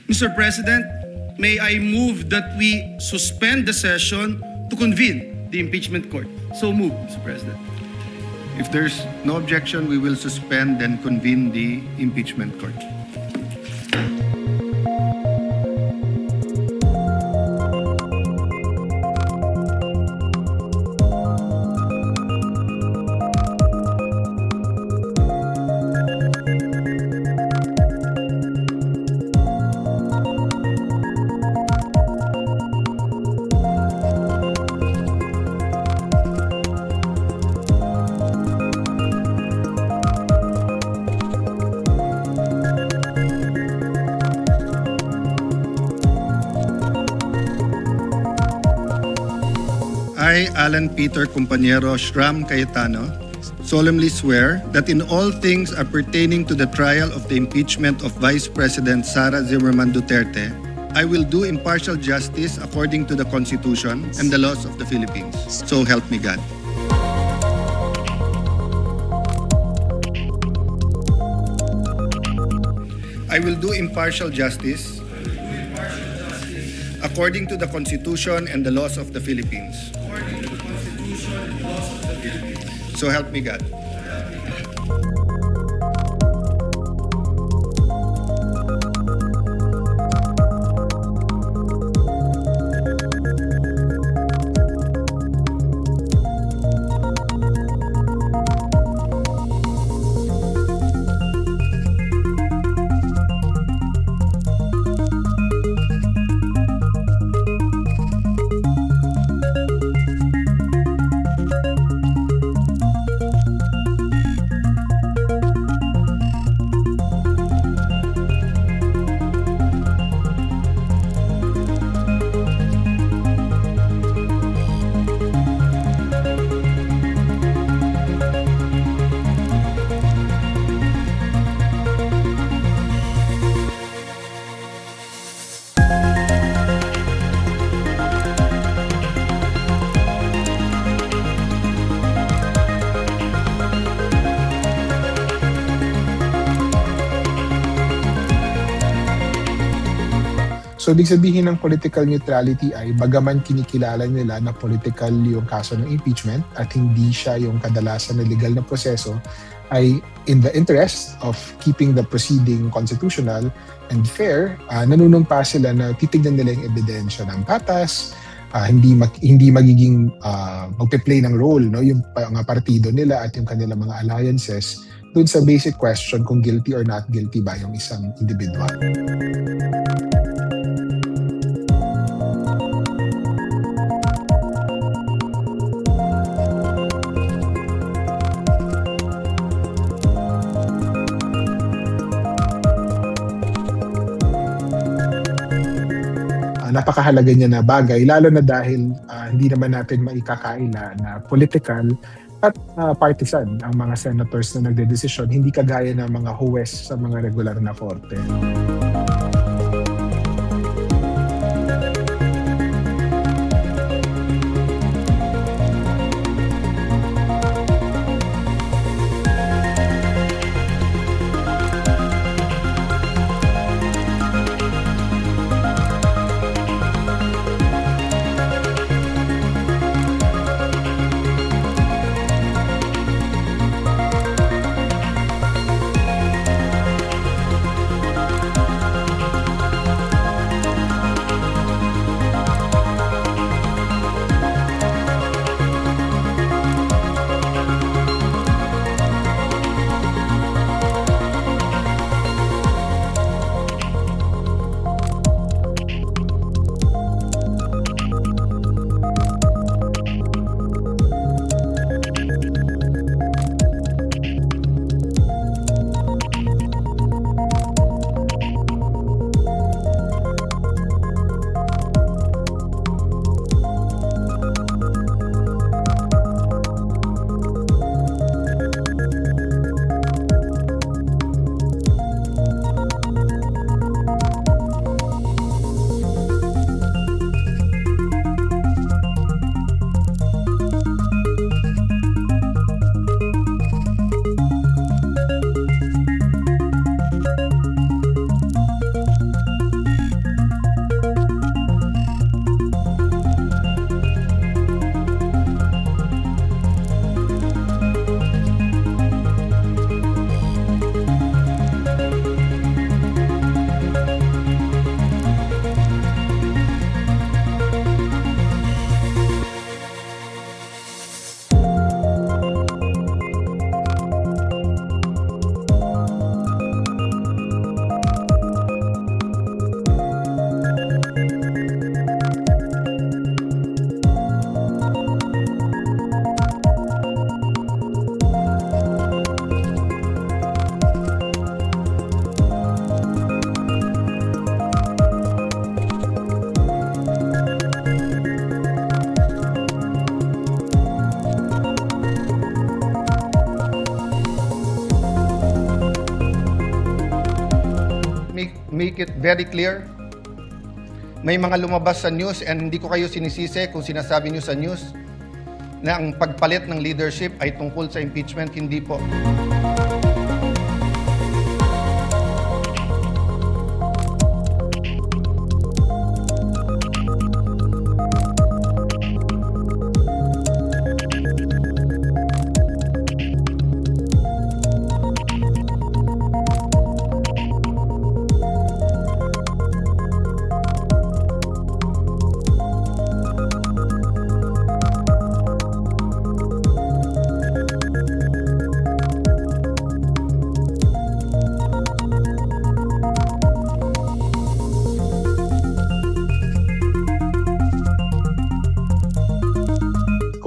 Mr. President, may I move that we suspend the session to convene the impeachment court. So move, Mr. President. If there's no objection, we will suspend and convene the impeachment court. I, Alan Peter Compañero Shram Cayetano, solemnly swear that in all things appertaining to the trial of the impeachment of Vice President Sara Zimmerman Duterte, I will do impartial justice according to the Constitution and the laws of the Philippines. So help me God. I will do impartial justice according to the Constitution and the laws of the Philippines. So help me God. So, ibig sabihin ng political neutrality ay bagaman kinikilala nila na political yung kaso ng impeachment at hindi siya yung kadalasan na legal na proseso, ay in the interest of keeping the proceeding constitutional and fair, nanunumpa sila na titignan nila yung ebidensya ng patas, hindi magiging magpe-play ng role, no, yung mga partido nila at yung kanilang mga alliances dun sa basic question kung guilty or not guilty ba yung isang individual. Napakahalaga niya na bagay, lalo na dahil hindi naman natin maikakaila na political at partisan ang mga senators na nagdedesisyon, hindi kagaya ng mga huwes sa mga regular na korte. make it very clear. May mga lumabas sa news and hindi ko kayo sinisisi kung sinasabi niyo sa news na ang pagpalit ng leadership ay tungkol sa impeachment. Hindi po.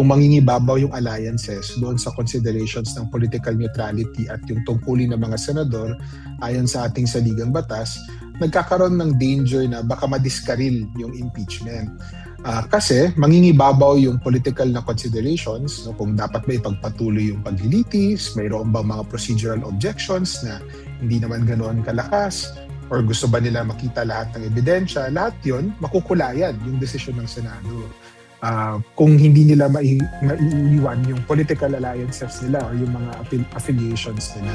Kung mangingibabaw yung alliances doon sa considerations ng political neutrality at yung tungkulin ng mga senador ayon sa ating saligang batas, nagkakaroon ng danger na baka madiskaril yung impeachment. Kasi mangingibabaw yung political na considerations, no, kung dapat ba ipagpatuloy yung paglilitis, mayroon bang mga procedural objections na hindi naman ganoon kalakas, or gusto ba nila makita lahat ng ebidensya, lahat yun, makukulayan yung desisyon ng Senado. Kung hindi nila maiiwan yung political alliances nila or yung mga affiliations nila.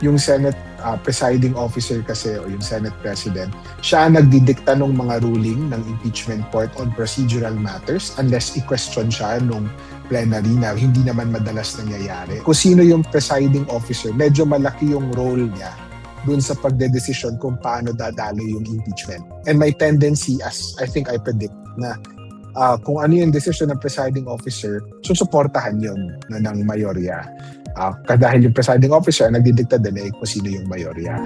Yung Senate presiding officer kasi o yung Senate President, siya ang nagdidikta ng mga ruling ng impeachment court on procedural matters unless i-question siya nung plenary na hindi naman madalas nangyayari. Kung sino yung presiding officer, medyo malaki yung role niya dun sa pagdedesisyon kung paano dadalo yung impeachment. And my tendency, as I think I predict, na kung ano yung decision ng presiding officer, susuportahan yun ng mayorya. Dahil yung presiding officer nagdidikta din kung sino yung mayorya.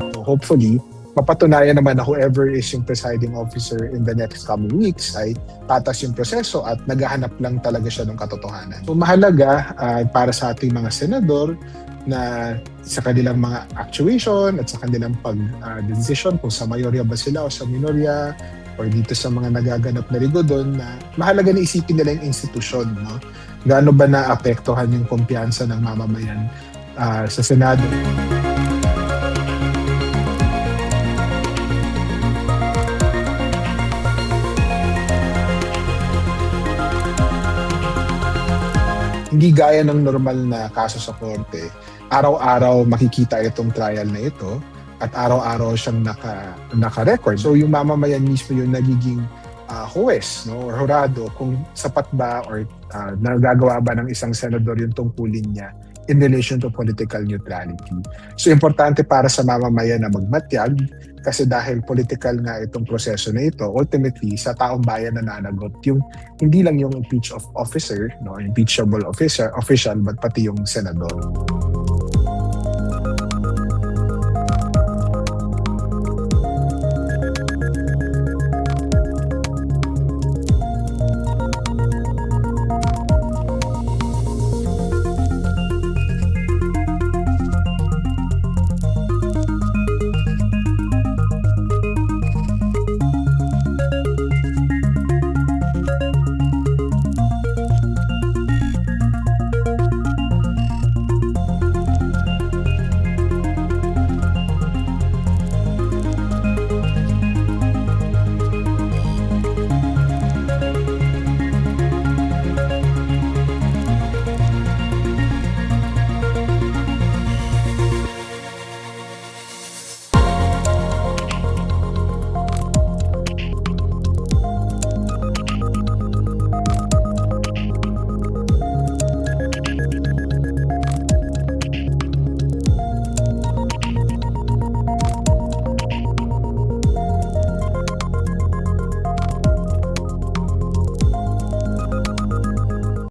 So hopefully, mapatunayan naman na whoever is yung presiding officer in the next coming weeks ay patas yung proseso at naghahanap lang talaga siya ng katotohanan. So mahalaga para sa ating mga senador na sa kanilang mga actuation at sa kanilang pag-decision kung sa mayorya ba sila o sa minorya or dito sa mga nagaganap na rigodon, na mahalaga na isipin nila yung institusyon. No? Gaano ba naapektuhan yung kumpiyansa ng mamamayan sa Senado? Hindi gaya ng normal na kaso sa korte, araw-araw makikita itong trial na ito at araw-araw siyang naka-record. So yung mamamayan mismo yung nagiging huwes, no, or hurado kung sapat ba or nagagawa ba ng isang senador yung tungkulin niya in relation to political neutrality. So importante para sa mamamayan na magmatyag kasi dahil political nga itong proseso na ito, ultimately sa taong bayan na nanagot yung hindi lang yung impeach of officer, no, impeachable official, but pati yung senador.